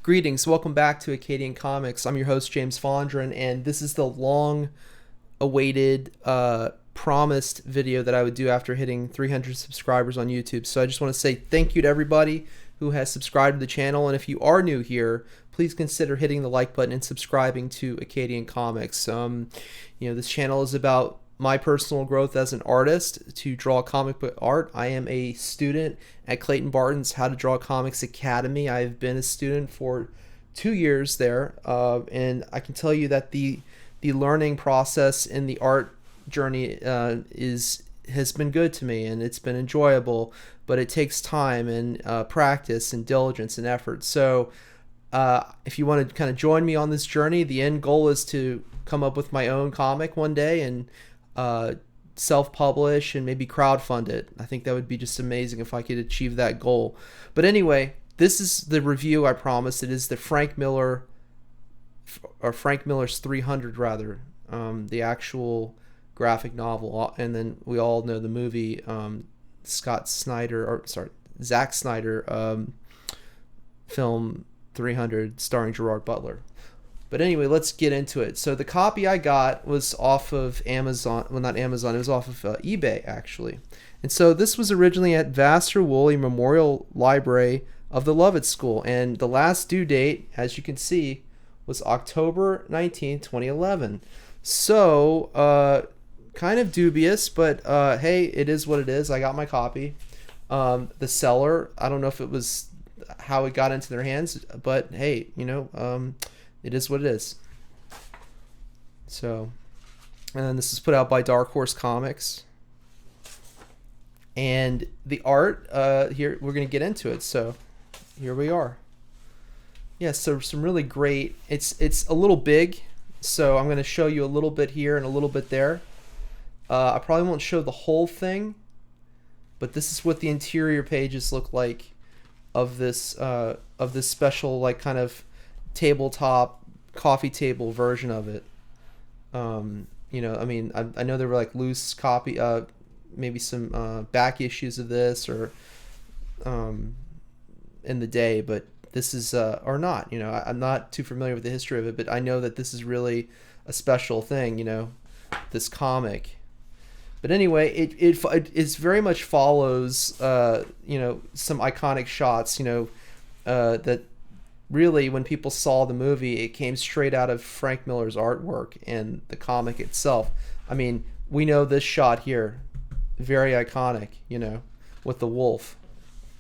Greetings, welcome back to Acadian Comics. I'm your host, James Fondren, and this is the long-awaited, promised video that I would do after hitting 300 subscribers on YouTube. So I just want to say thank you to everybody who has subscribed to the channel, and if you are new here, please consider hitting the like button and subscribing to Acadian Comics. This channel is about my personal growth as an artist to draw comic book art. I am a student at Clayton Barton's How to Draw Comics Academy. I've been a student for 2 years there, and I can tell you that the learning process in the art journey has been good to me, and it's been enjoyable, but it takes time and practice and diligence and effort. So if you want to kind of join me on this journey, the end goal is to come up with my own comic one day and self-publish and maybe crowdfund it. I think that would be just amazing if I could achieve that goal. But anyway, this is the review I promised. It is the Frank Miller's 300 rather, the actual graphic novel, and then we all know the movie, Zack Snyder film 300 starring Gerard Butler. But anyway, let's get into it. So the copy I got was off of Amazon. Well, not Amazon. It was off of eBay, actually. And so this was originally at Vassar Woolley Memorial Library of the Lovett School. And the last due date, as you can see, was October 19th, 2011. So kind of dubious, but hey, it is what it is. I got my copy. The seller, I don't know if it was how it got into their hands, but hey, it is what it is. So, and then this is put out by Dark Horse Comics. And the art, here, we're going to get into it. So, here we are. Yeah, so some really great, it's a little big, so I'm going to show you a little bit here and a little bit there. I probably won't show the whole thing, but this is what the interior pages look like of this special, like, kind of tabletop coffee table version of it. I know there were like loose copy, maybe some back issues of this or in the day, but this is or not. I'm not too familiar with the history of it, but I know that this is really a special thing. This comic. But anyway, it very much follows some iconic shots. That really, when people saw the movie, it came straight out of Frank Miller's artwork and the comic itself. I mean, we know this shot here, very iconic, with the wolf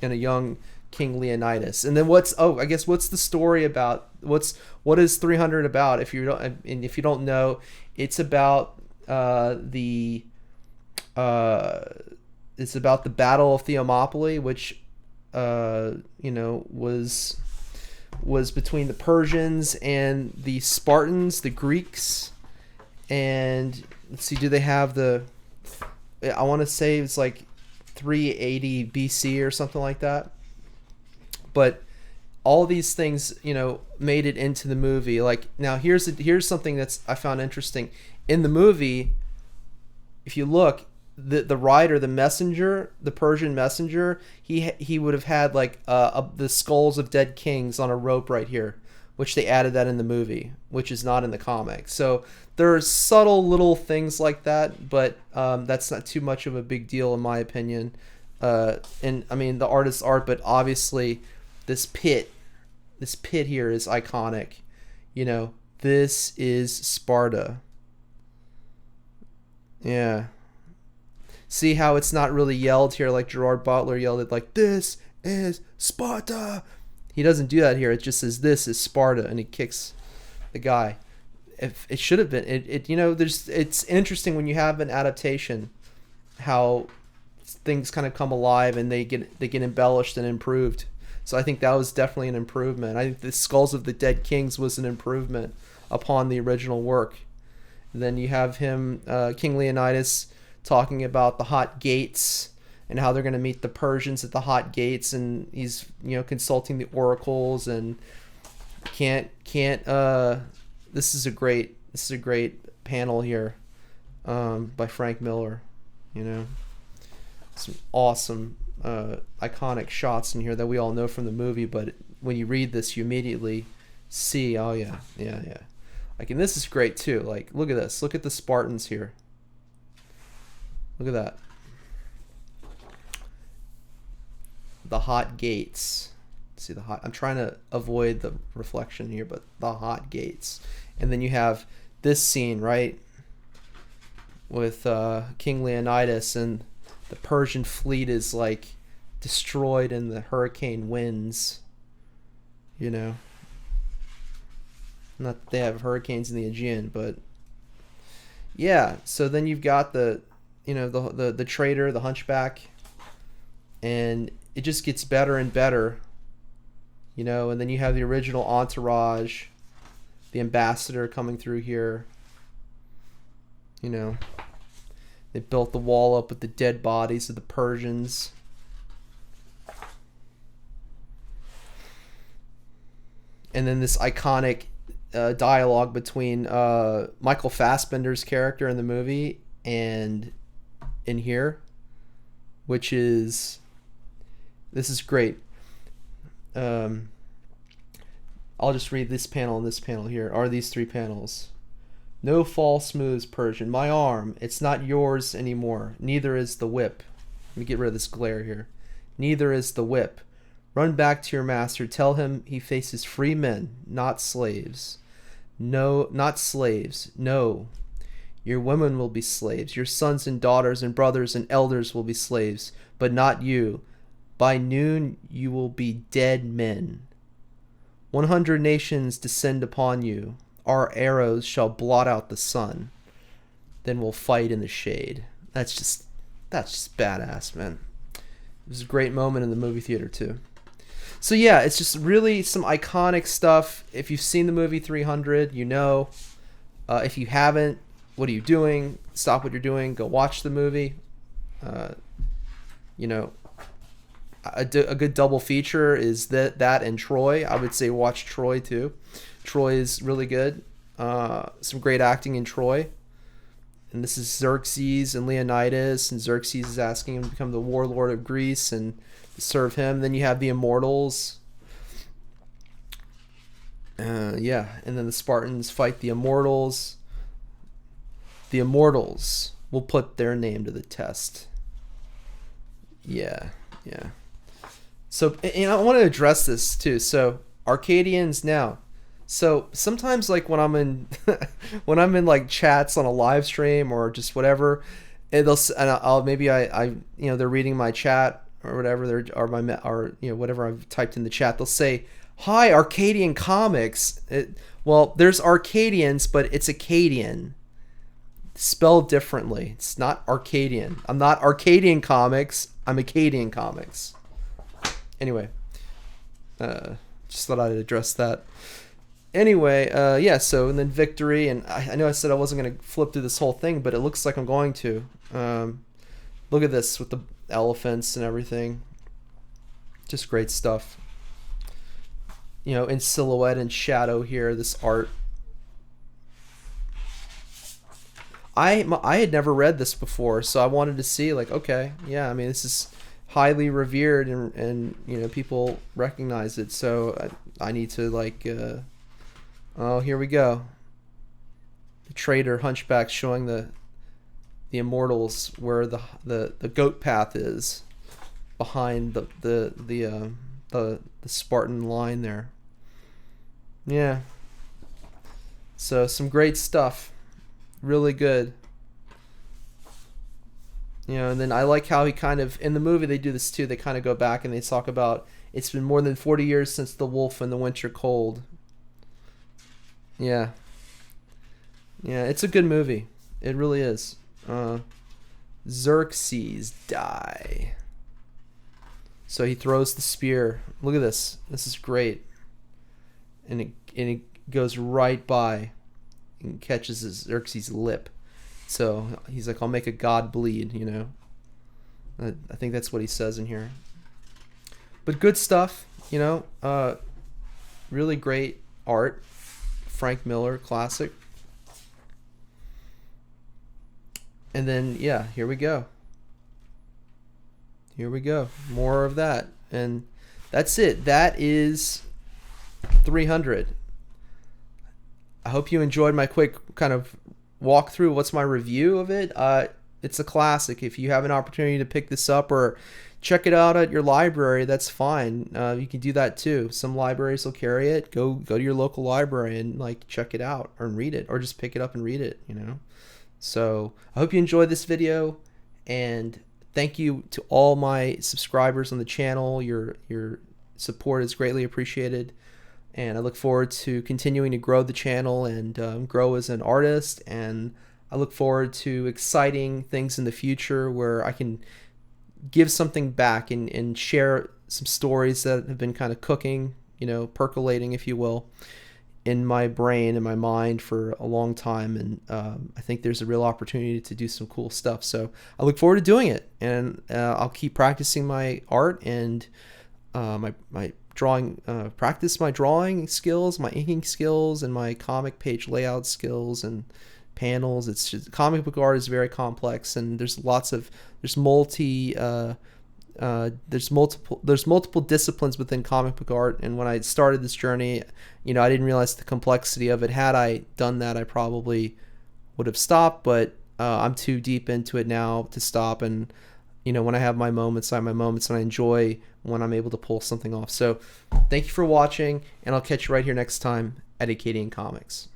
and a young King Leonidas. And then what's the story about? What is 300 about? If you don't know, it's about the Battle of Thermopylae, which was between the Persians and the Spartans, the Greeks. And let's see, do they have I want to say it's like 380 BC or something like that. But all these things, made it into the movie. Like, now here's something that's I found interesting. In the movie, if you look, the rider, the messenger, the Persian messenger, he would have had like the skulls of dead kings on a rope right here, which they added that in the movie, which is not in the comic. So there are subtle little things like that, but that's not too much of a big deal in my opinion. And I mean, the artist's art, but obviously this pit here is iconic. This is Sparta. Yeah. See how it's not really yelled here like Gerard Butler yelled it, like, "This is Sparta." He doesn't do that here. It just says, "This is Sparta," and he kicks the guy. If it should have been, it's interesting when you have an adaptation, how things kind of come alive and they get embellished and improved. So I think that was definitely an improvement. I think the Skulls of the Dead Kings was an improvement upon the original work. And then you have him, King Leonidas, talking about the Hot Gates and how they're going to meet the Persians at the Hot Gates, and he's consulting the oracles and this is a great panel here by Frank Miller. Some awesome iconic shots in here that we all know from the movie, but when you read this, you immediately see, oh yeah, yeah, yeah. Like, and this is great too. Like, look at this. Look at the Spartans here. Look at that. The hot gates. See the hot. I'm trying to avoid the reflection here, but the hot gates. And then you have this scene, right, with King Leonidas, and the Persian fleet is like destroyed in the hurricane winds. You know, not that they have hurricanes in the Aegean, but yeah. So then you've got the, you know, the traitor, the hunchback, and it just gets better and better. You know, and then you have the original entourage, the ambassador coming through here. You know, they built the wall up with the dead bodies of the Persians. And then this iconic dialogue between Michael Fassbender's character in the movie and in here, which is, this is great. I'll just read this panel and this panel here. Are these three panels? No false moves, Persian. My arm, it's not yours anymore. Neither is the whip. Let me get rid of this glare here. Neither is the whip. Run back to your master. Tell him he faces free men, not slaves. No, not slaves. No. Your women will be slaves. Your sons and daughters and brothers and elders will be slaves, but not you. By noon you will be dead men. 100 nations descend upon you. Our arrows shall blot out the sun. Then we'll fight in the shade. That's just badass, man. It was a great moment in the movie theater too. So yeah, it's just really some iconic stuff. If you've seen the movie 300, you know. If you haven't, what are you doing? Stop what you're doing. Go watch the movie. You know, a good double feature is that and Troy. I would say watch Troy too. Troy is really good. Some great acting in Troy. And this is Xerxes and Leonidas, and Xerxes is asking him to become the warlord of Greece and serve him. Then you have the Immortals. Yeah, and then the Spartans fight the Immortals. The Immortals will put their name to the test. Yeah, yeah. So, and I want to address this too. So, Arcadians now. So sometimes, like when I'm in, when I'm in like chats on a live stream or just whatever, and I'll maybe I you know, they're reading my chat or whatever, or you know, whatever I've typed in the chat. They'll say, "Hi, Arcadian Comics." Well, there's Arcadians, but it's Acadian, spelled differently. It's not Arcadian. I'm not Arcadian Comics. I'm Acadian Comics. Anyway, just thought I'd address that. Anyway, yeah, so, and then victory, and I know I said I wasn't going to flip through this whole thing, but it looks like I'm going to. Look at this with the elephants and everything. Just great stuff. You know, in silhouette and shadow here, this art. I had never read this before, so I wanted to see, like, okay, yeah, I mean, this is highly revered, and you know, people recognize it, so I need to, like, oh, here we go. The traitor hunchback showing the Immortals where the goat path is behind the Spartan line there. Yeah. So some great stuff. Really good. You know, and then I like how he kind of, in the movie they do this too. They kind of go back and they talk about it's been more than 40 years since the wolf and the winter cold. Yeah. Yeah, it's a good movie. It really is. Xerxes die. So he throws the spear. Look at this. This is great. And it goes right by and catches Xerxes' lip. So he's like, I'll make a god bleed, you know. I think that's what he says in here. But good stuff, you know. Really great art. Frank Miller, classic. And then, yeah, here we go. Here we go. More of that. And that's it. That is 300. I hope you enjoyed my quick kind of walkthrough. What's my review of it? It's a classic. If you have an opportunity to pick this up or check it out at your library, that's fine. You can do that too. Some libraries will carry it. Go to your local library and like check it out or read it, or just pick it up and read it, you know. So I hope you enjoyed this video, and thank you to all my subscribers on the channel. Your support is greatly appreciated, and I look forward to continuing to grow the channel and grow as an artist. And I look forward to exciting things in the future where I can give something back and share some stories that have been kind of cooking, you know, percolating, if you will, in my brain and my mind for a long time. And I think there's a real opportunity to do some cool stuff. So I look forward to doing it, and I'll keep practicing my art and my drawing, practice my drawing skills, my inking skills, and my comic page layout skills and panels. It's just, comic book art is very complex, and there's multiple disciplines within comic book art. And when I started this journey, you know, I didn't realize the complexity of it. Had I done that, I probably would have stopped, but I'm too deep into it now to stop. And you know, when I have my moments, I have my moments, and I enjoy when I'm able to pull something off. So thank you for watching, and I'll catch you right here next time at Acadian Comics.